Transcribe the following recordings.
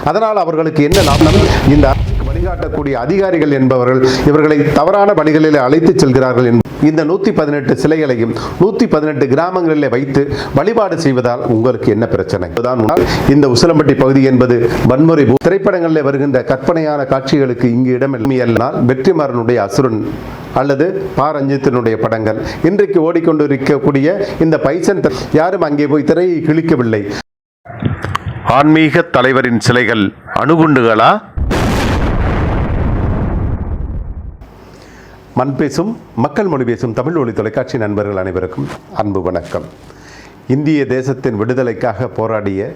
அதனால் அவர்களுக்கு என்ன லாபம்? இந்த வழிகாட்டக்கூடிய அதிகாரிகள் என்பவர்கள் இவர்களை தவறான வழிகளில் அழைத்துச் செல்கிறார்கள். இந்த 118 சிலைகளையும் 118 கிராமங்களில் வைத்து வழிபாடு செய்வதால் உங்களுக்கு என்ன பிரச்சனை? இந்த உசிலம்பட்டி பகுதி என்பது வன்முறை திரைப்படங்களில் வருகின்ற கற்பனையான காட்சிகளுக்கு இங்கு இடமில்லை. வெற்றிமாறனுடைய அசுரன் அல்லது ரஞ்சித்தினுடைய படங்கள் இன்றைக்கு ஓடிக்கொண்டிருக்கக்கூடிய இந்த பைசன் யாரும் அங்கே போய் திரையை கிழிக்கவில்லை. ஆன்மீக தலைவரின் சிலைகள் அணுகுண்டுகளா? மண் பேசும் மக்கள் மொழி பேசும் தமிழ் ஒளி தொலைக்காட்சி நண்பர்கள் அனைவருக்கும் அன்பு வணக்கம். இந்திய தேசத்தின் விடுதலைக்காக போராடிய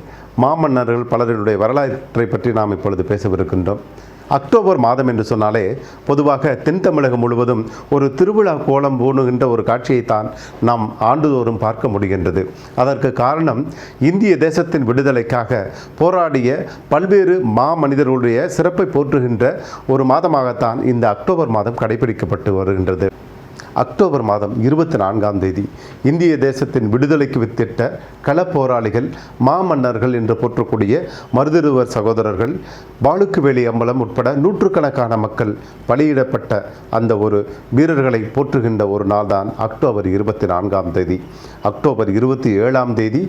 மாமன்னர்கள் பலருடைய வரலாற்றை பற்றி நாம் இப்பொழுது பேசவிருக்கின்றோம். அக்டோபர் மாதம் என்று சொன்னாலே பொதுவாக தென் தமிழகம் முழுவதும் ஒரு திருவிழா கோலம் பூணுகின்ற ஒரு காட்சியைத்தான் நாம் ஆண்டுதோறும் பார்க்க முடிகின்றது. அதற்கு காரணம் இந்திய தேசத்தின் விடுதலைக்காக போராடிய பல்வேறு மாமனிதர்களுடைய சிறப்பை போற்றுகின்ற ஒரு மாதமாகத்தான் இந்த அக்டோபர் மாதம் கடைபிடிக்கப்பட்டு வருகின்றது. அக்டோபர் மாதம் 24ஆம் தேதி இந்திய தேசத்தின் விடுதலைக்கு வித்திட்ட களப்போராளிகள் மாமன்னர்கள் என்று போற்றக்கூடிய மருதுருவர் சகோதரர்கள், வாளுக்குவேலி அம்பலம் உட்பட நூற்றுக்கணக்கான மக்கள் பலியிடப்பட்ட அந்த ஒரு வீரர்களை போற்றுகின்ற ஒரு நாள்தான் அக்டோபர் 24ஆம் தேதி. அக்டோபர் 27ஆம் தேதி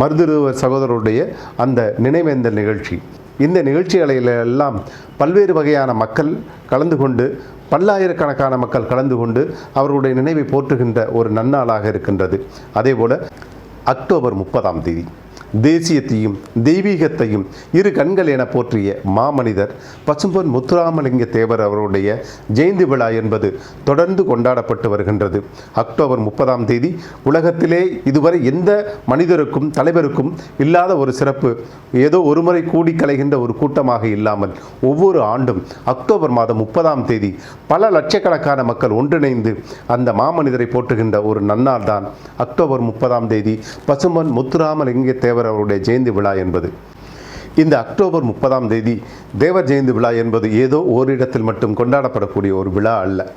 மருதுருவர் சகோதரருடைய அந்த நினைவேந்தல் நிகழ்ச்சி. இந்த நிகழ்ச்சிகளிலெல்லாம் பல்வேறு வகையான மக்கள் கலந்து கொண்டு, பல்லாயிரக்கணக்கான மக்கள் கலந்து கொண்டு அவர்களுடைய நினைவை போற்றுகின்ற ஒரு நன்னாளாக இருக்கின்றது. அதேபோல அக்டோபர் 30ஆம் தேதி தேசியத்தையும் தெய்வீகத்தையும் இரு கண்கள் என போற்றிய மாமனிதர் பசும்பொன் முத்துராமலிங்க தேவர் அவருடைய ஜெயந்தி விழா என்பது தொடர்ந்து கொண்டாடப்பட்டு வருகின்றது. அக்டோபர் 30ஆம் தேதி உலகத்திலே இதுவரை எந்த மனிதருக்கும் தலைவருக்கும் இல்லாத ஒரு சிறப்பு. ஏதோ ஒரு முறை கூடி கலைகின்ற ஒரு கூட்டமாக இல்லாமல் ஒவ்வொரு ஆண்டும் அக்டோபர் மாதம் 30ஆம் தேதி பல லட்சக்கணக்கான மக்கள் ஒன்றிணைந்து அந்த மாமனிதரை போற்றுகின்ற ஒரு நன்னாள் தான் அக்டோபர் 30ஆம் தேதி பசும்பொன் முத்துராமலிங்க தேவர் அவருடைய ஜெயந்தி விழா என்பது. இந்த அக்டோபர் 30ஆம் தேதி தேவர் ஜெயந்தி விழா என்பது ஏதோ ஓரிடத்தில் மட்டும் கொண்டாடப்படக்கூடிய ஒரு விழா அல்ல.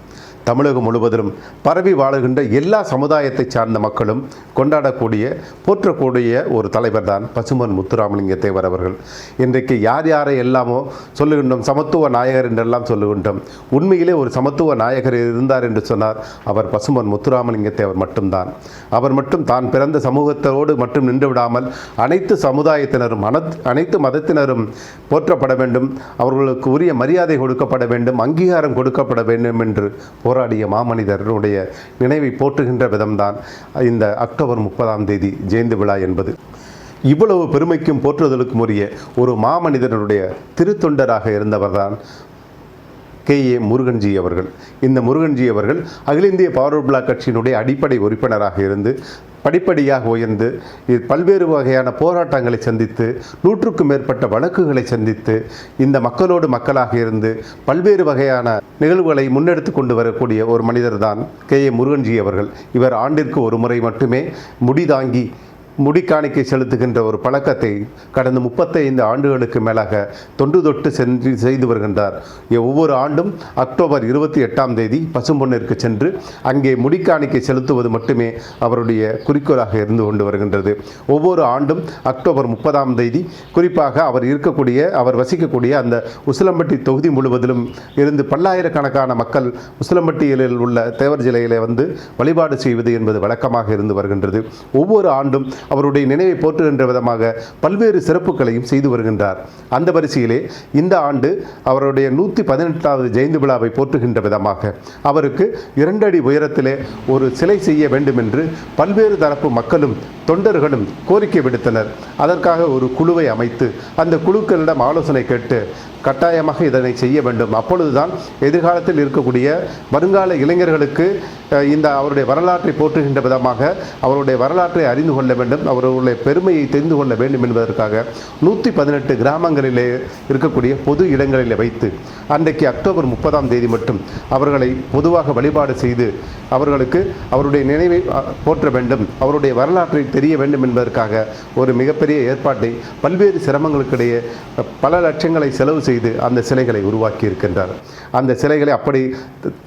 தமிழகம் முழுவதிலும் பரவி வாழுகின்ற எல்லா சமுதாயத்தை சார்ந்த மக்களும் கொண்டாடக்கூடிய போற்றக்கூடிய ஒரு தலைவர் தான் பசும்பொன் முத்துராமலிங்க தேவர் அவர்கள். இன்றைக்கு யார் யாரை எல்லாமோ சொல்லுகின்றோம், சமத்துவ நாயகர் என்றெல்லாம் சொல்லுகின்றோம். உண்மையிலே ஒரு சமத்துவ நாயகர் இருந்தார் என்று சொன்னார் அவர் பசும்பொன் முத்துராமலிங்க தேவர் மட்டும்தான். அவர் மட்டும் தான் பிறந்த சமூகத்தோடு மட்டும் நின்று விடாமல் அனைத்து சமுதாயத்தினரும் அனைத்து மதத்தினரும் போற்றப்பட வேண்டும், அவர்களுக்கு உரிய மரியாதை கொடுக்கப்பட வேண்டும், அங்கீகாரம் கொடுக்கப்பட வேண்டும் என்று போராடிய மாமனிதருடைய நினைவை போற்றுகின்ற விதம்தான் இந்த அக்டோபர் 30ஆம் தேதி ஜெயந்தி விழா என்பது. இவ்வளவு பெருமைக்கும் போற்றுதலுக்கும் உரிய ஒரு மாமனிதனுடைய திருத்தொண்டராக இருந்தவர்தான் K.A. முருகன்ஜி அவர்கள். இந்த முருகன்ஜி அவர்கள் அகில இந்திய பார்வர்ட் பிளாக் கட்சியினுடைய அடிப்படை உறுப்பினராக இருந்து படிப்படியாக உயர்ந்து பல்வேறு வகையான போராட்டங்களை சந்தித்து 100க்கும் மேற்பட்ட வழக்குகளை சந்தித்து இந்த மக்களோடு மக்களாக இருந்து பல்வேறு வகையான நிகழ்வுகளை முன்னெடுத்து கொண்டு வரக்கூடிய ஒரு மனிதர் தான் K.A. முருகன்ஜி அவர்கள். இவர் ஆண்டிற்கு ஒரு முறை மட்டுமே முடிதாங்கி முடிக்காணிக்கை செலுத்துகின்ற ஒரு பழக்கத்தை கடந்த 35 ஆண்டுகளுக்கு மேலாக தொன்று தொட்டு சென்று செய்து வருகின்றார். ஒவ்வொரு ஆண்டும் அக்டோபர் 28ஆம் தேதி பசும்பொன்னிற்கு சென்று அங்கே முடிக்காணிக்கை செலுத்துவது மட்டுமே அவருடைய குறிக்கோளாக இருந்து கொண்டு வருகின்றது. ஒவ்வொரு ஆண்டும் அக்டோபர் 30ஆம் தேதி குறிப்பாக அவர் வசிக்கக்கூடிய அந்த உசிலம்பட்டி தொகுதி முழுவதிலும் இருந்து பல்லாயிரக்கணக்கான மக்கள் உசிலம்பட்டியில் உள்ள தேவர் சிலையிலே வந்து வழிபாடு செய்வது என்பது வழக்கமாக இருந்து வருகின்றது. ஒவ்வொரு ஆண்டும் அவருடைய நினைவை போற்றுகின்ற விதமாக பல்வேறு சிறப்புகளையும் செய்து வருகின்றார். அந்த வரிசையிலே இந்த ஆண்டு அவருடைய 118வது ஜெயந்தி விழாவை போற்றுகின்ற விதமாக அவருக்கு 2 அடி உயரத்திலே ஒரு சிலை செய்ய வேண்டும் என்று பல்வேறு தரப்பு மக்களும் தொண்டர்களும் கோரிக்கை விடுத்தனர். அதற்காக ஒரு குழுவை அமைத்து அந்த குழுக்களிடம் ஆலோசனை கேட்டு கட்டாயமாக இதனை செய்ய வேண்டும். அப்பொழுதுதான் எதிர்காலத்தில் இருக்கக்கூடிய வருங்கால இளைஞர்களுக்கு இந்த அவருடைய வரலாற்றை போற்றுகின்ற விதமாக அவருடைய வரலாற்றை அறிந்து கொள்ள வேண்டும், அவர்களுடைய பெருமையை தெரிந்து கொள்ள வேண்டும் என்பதற்காக 118 கிராமங்களிலே இருக்கக்கூடிய பொது இடங்களில் வைத்து அன்றைக்கு அக்டோபர் 30ஆம் தேதி மட்டும் அவர்களை பொதுவாக வழிபாடு செய்து அவர்களுக்கு அவருடைய நினைவை போற்ற வேண்டும், அவருடைய வரலாற்றை தெரிய வேண்டும் என்பதற்காக ஒரு மிகப்பெரிய ஏற்பாட்டை பல்வேறு சிரமங்களுக்கிடையே பல லட்சங்களை செலவு செய்து அந்த சிலைகளை உருவாக்கி இருக்கின்றார். அந்த சிலைகளை அப்படி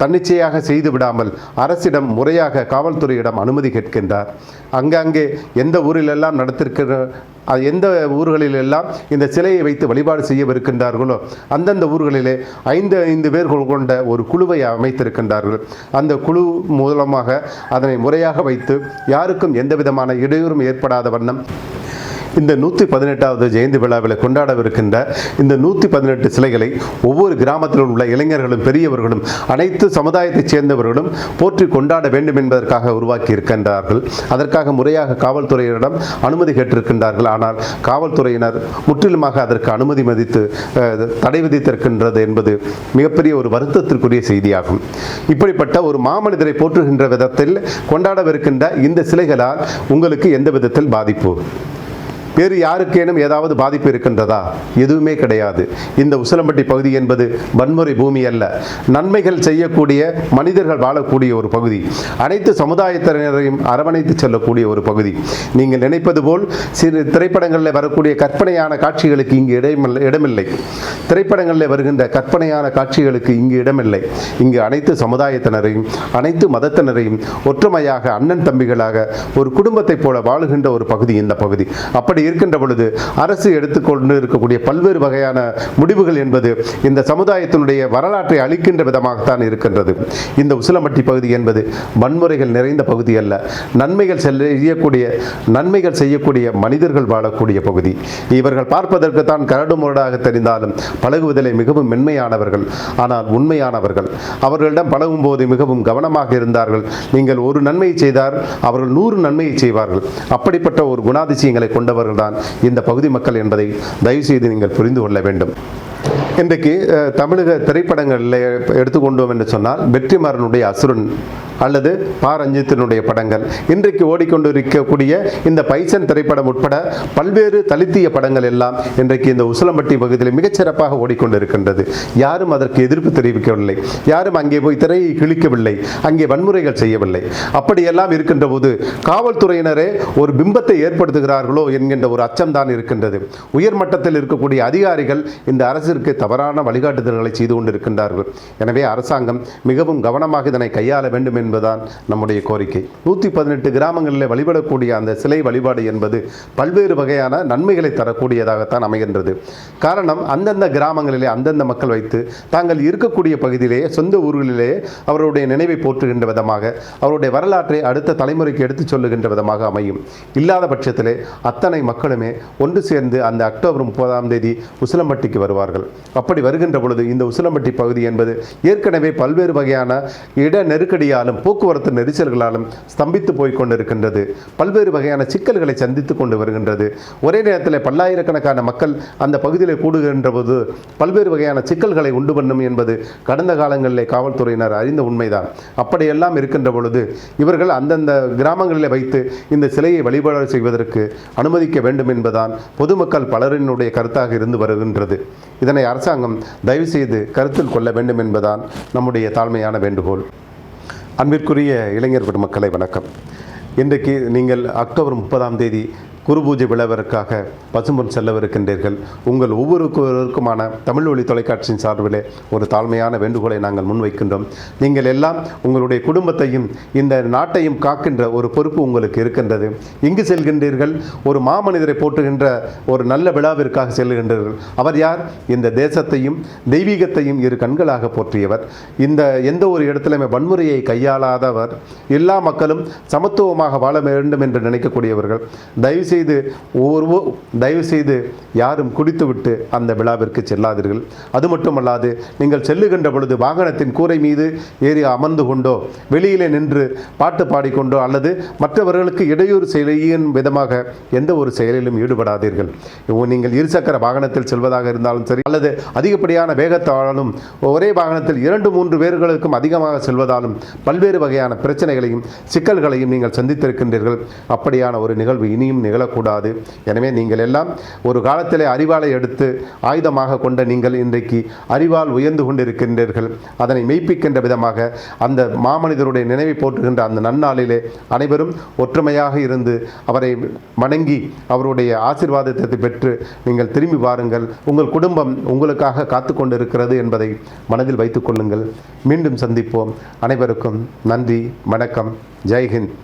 தன்னிச்சையாக செய்து விடாமல் அரசிடம் முறையாக காவல்துறையிடம் அனுமதி கேட்கின்றார். அங்கங்கே எந்த எந்த ஊரிலெல்லாம் எந்த ஊர்களிலெல்லாம் இந்த சிலையை வைத்து வழிபாடு செய்யவிருக்கின்றார்களோ அந்தந்த ஊர்களிலே 5 பேர் கொண்ட ஒரு குழுவை அமைத்திருக்கின்றார்கள். அந்த குழு மூலமாக அதனை முறையாக வைத்து யாருக்கும் எந்த விதமான இடையூறும் ஏற்படாத வண்ணம் இந்த 118வது ஜெயந்தி விழாவில் கொண்டாடவிருக்கின்ற இந்த 118 சிலைகளை ஒவ்வொரு கிராமத்தில் உள்ள இளைஞர்களும் பெரியவர்களும் அனைத்து சமுதாயத்தைச் சேர்ந்தவர்களும் போற்றி கொண்டாட வேண்டும் என்பதற்காக உருவாக்கி இருக்கின்றார்கள். அதற்காக முறையாக காவல்துறையினரிடம் அனுமதி கேட்டிருக்கின்றார்கள். ஆனால் காவல்துறையினர் முற்றிலுமாக அதற்கு அனுமதி மதித்து தடை விதித்திருக்கின்றது என்பது மிகப்பெரிய ஒரு வருத்தத்திற்குரிய செய்தியாகும். இப்படிப்பட்ட ஒரு மாமனிதரை போற்றுகின்ற விதத்தில் கொண்டாடவிருக்கின்ற இந்த சிலைகளால் உங்களுக்கு எந்த விதத்தில் பாதிப்பு, வேறு யாருக்கேனும் ஏதாவது பாதிப்பு இருக்கின்றதா? எதுவுமே கிடையாது. இந்த உசிலம்பட்டி பகுதி என்பது வன்முறை பூமி அல்ல, நன்மைகள் செய்யக்கூடிய மனிதர்கள் வாழக்கூடிய ஒரு பகுதி, அனைத்து சமுதாயத்தினரையும் அரவணைத்து செல்லக்கூடிய ஒரு பகுதி. நீங்கள் நினைப்பது போல் சிறு திரைப்படங்களில் வரக்கூடிய கற்பனையான காட்சிகளுக்கு இங்கு இடமில்லை. திரைப்படங்களில் வருகின்ற கற்பனையான காட்சிகளுக்கு இங்கு இடமில்லை. இங்கு அனைத்து சமுதாயத்தினரையும் அனைத்து மதத்தினரையும் ஒற்றுமையாக அண்ணன் தம்பிகளாக ஒரு குடும்பத்தைப் போல வாழுகின்ற ஒரு பகுதி இந்த பகுதி. அப்படி இருக்கின்ற பொழுது அரசு எடுத்துக்கொண்டு இருக்கக்கூடிய பல்வேறு வகையான முடிவுகள் என்பது இந்த சமுதாயத்தினுடைய வரலாற்றை அளிக்கின்ற விதமாகத்தான் இருக்கின்றது. இந்த உசிலம்பட்டி பகுதி என்பது வன்முறைகள் நிறைந்த பகுதி அல்ல, நன்மைகள் செய்யக்கூடிய மனிதர்கள் வாழக்கூடிய பகுதி. இவர்கள் பார்ப்பதற்கு தான் கரடுமுரடாக தெரிந்தாலும் பழகுவதிலே மிகவும் மென்மையானவர்கள், ஆனால் உண்மையானவர்கள். அவர்களிடம் பழகும் போது மிகவும் கவனமாக இருந்தார்கள். நீங்கள் ஒரு நன்மையை செய்தால் அவர்கள் 100 நன்மையை செய்வார்கள். அப்படிப்பட்ட ஒரு குணாதிசயங்களை கொண்டவர்கள் தான் இந்த பகுதி மக்கள் என்பதை தயவு செய்து நீங்கள் புரிந்து கொள்ள வேண்டும். இன்றைக்கு தமிழக திரைப்படங்களில் எடுத்துக்கொண்டோம் என்று சொன்னால் வெற்றிமாறனுடைய அசுரன் அல்லது பா ரஞ்சித்தினுடைய படங்கள், இன்றைக்கு ஓடிக்கொண்டிருக்கக்கூடிய இந்த பைசன் திரைப்படம் உட்பட பல்வேறு தலித்திய படங்கள் எல்லாம் இன்றைக்கு இந்த உசிலம்பட்டி பகுதியில் மிகச்சிறப்பாக ஓடிக்கொண்டிருக்கின்றது. யாரும் அதற்கு எதிர்ப்பு தெரிவிக்கவில்லை, யாரும் அங்கே போய் திரையை கிழிக்கவில்லை, அங்கே வன்முறைகள் செய்யவில்லை. அப்படியெல்லாம் இருக்கின்ற போது காவல்துறையினரே ஒரு பிம்பத்தை ஏற்படுத்துகிறார்களோ என்கின்ற ஒரு அச்சம்தான் இருக்கின்றது. உயர்மட்டத்தில் இருக்கக்கூடிய அதிகாரிகள் இந்த அரசிற்கு தவறான வழிகாட்டுதல்களை செய்து கொண்டிருக்கின்றார்கள். எனவே அரசாங்கம் மிகவும் கவனமாக இதனை கையாள வேண்டும் என்பதுதான் நம்முடைய கோரிக்கை. 118 கிராமங்களில் வழிபடக்கூடிய அந்த சிலை வழிபாடு என்பது பல்வேறு வகையான நன்மைகளை தரக்கூடியதாகத்தான் அமைகின்றது. காரணம், அந்தந்த கிராமங்களிலே அந்தந்த மக்கள் வைத்து தாங்கள் இருக்கக்கூடிய பகுதியிலேயே சொந்த ஊர்களிலேயே அவருடைய நினைவை போற்றுகின்ற விதமாக அவருடைய வரலாற்றை அடுத்த தலைமுறைக்கு எடுத்துச் சொல்லுகின்ற விதமாக அமையும். இல்லாத பட்சத்திலே அத்தனை மக்களுமே ஒன்று சேர்ந்து அந்த அக்டோபர் 30ஆம் தேதி உசிலம்பட்டிக்கு வருவார்கள். அப்படி வருகின்ற பொழுது இந்த உசிலம்பட்டி பகுதி என்பது ஏற்கனவே பல்வேறு வகையான இட நெருக்கடியாலும் போக்குவரத்து நெரிசல்களாலும் ஸ்தம்பித்து போய் கொண்டிருக்கின்றது. பல்வேறு வகையான சிக்கல்களை சந்தித்துக் கொண்டு வருகின்றது. ஒரே நேரத்தில் பல்லாயிரக்கணக்கான மக்கள் அந்த பகுதியில் கூடுகின்ற போது பல்வேறு வகையான சிக்கல்களை உண்டு பண்ணும் என்பது கடந்த காலங்களிலே காவல்துறையினர் அறிந்த உண்மைதான். அப்படியெல்லாம் இருக்கின்ற பொழுது இவர்கள் அந்தந்த கிராமங்களில் வைத்து இந்த சிலையை வழிபாடு செய்வதற்கு அனுமதிக்க வேண்டும் என்பதுதான் பொதுமக்கள் பலரினுடைய கருத்தாக இருந்து வருகின்றது. இதனை அரசாங்கம் தயவு செய்து கருத்தில் கொள்ள வேண்டும் என்பதுதான் நம்முடைய தாழ்மையான வேண்டுகோள். அன்பிற்குரிய இளைஞர் பெருமக்களை வணக்கம். இன்றைக்கு நீங்கள் அக்டோபர் 30ஆம் தேதி குரு பூஜை விழாவிற்காக பசும்பொன் செல்லவிருக்கின்றீர்கள். உங்கள் ஒவ்வொருவருக்குமான தமிழ் ஒளி தொலைக்காட்சியின் சார்பிலே ஒரு தாழ்மையான வேண்டுகோளை நாங்கள் முன்வைக்கின்றோம். நீங்கள் எல்லாம் உங்களுடைய குடும்பத்தையும் இந்த நாட்டையும் காக்கின்ற ஒரு பொறுப்பு உங்களுக்கு இருக்கின்றது. இங்கு செல்கின்றீர்கள், ஒரு மாமனிதரை போற்றுகின்ற ஒரு நல்ல விழாவிற்காக செல்கின்றீர்கள். அவர் யார்? இந்த தேசத்தையும் தெய்வீகத்தையும் இரு கண்களாக போற்றியவர். இந்த எந்த ஒரு இடத்திலுமே வன்முறையை கையாளாதவர். எல்லா மக்களும் சமத்துவமாக வாழ வேண்டும் என்று நினைக்கக்கூடியவர்கள். தயவு செய்து யாரும் குடித்துவிட்டு அந்த விழாவிற்கு செல்லாதீர்கள். அது மட்டுமல்லாது நீங்கள் செல்லுகின்ற பொழுது வாகனத்தின் கூரை மீது ஏறி அமர்ந்து கொண்டோ வெளியிலே நின்று பாட்டு பாடிக்கொண்டோ அல்லது மற்றவர்களுக்கு இடையூறு செய்யும் விதமாக எந்த ஒரு செயலிலும் ஈடுபடாதீர்கள். நீங்கள் இருசக்கர வாகனத்தில் செல்வதாக இருந்தாலும் சரி அல்லது அதிகப்படியான வேகத்தாலும் ஒரே வாகனத்தில் 2-3 பேர்களுக்கும் அதிகமாக செல்வதாலும் பல்வேறு வகையான பிரச்சனைகளையும் சிக்கல்களையும் நீங்கள் சந்தித்திருக்கின்றீர்கள். அப்படியான ஒரு நிகழ்வு இனியும் நிகழக்கூடாது. எனவே நீங்கள் எல்லாம் ஒரு காலத்திலே அறிவாலை எடுத்து ஆயுதமாக கொண்ட நீங்கள் இன்றைக்கு அறிவால் உயர்ந்து கொண்டிருக்கின்றீர்கள். அதனை மெய்ப்பிக்கின்ற விதமாக அந்த மாமனிதருடைய நினைவை போற்றுகின்ற அந்த நன்னாளிலே அனைவரும் ஒற்றுமையாக இருந்து அவரை வணங்கி அவருடைய ஆசீர்வாதத்தை பெற்று நீங்கள் திரும்பி வாருங்கள். உங்கள் குடும்பம் உங்களுக்காக காத்து கொண்டிருக்கிறது என்பதை மனதில் வைத்துக் கொள்ளுங்கள். மீண்டும் சந்திப்போம். அனைவருக்கும் நன்றி, வணக்கம், ஜெய்ஹிந்த்.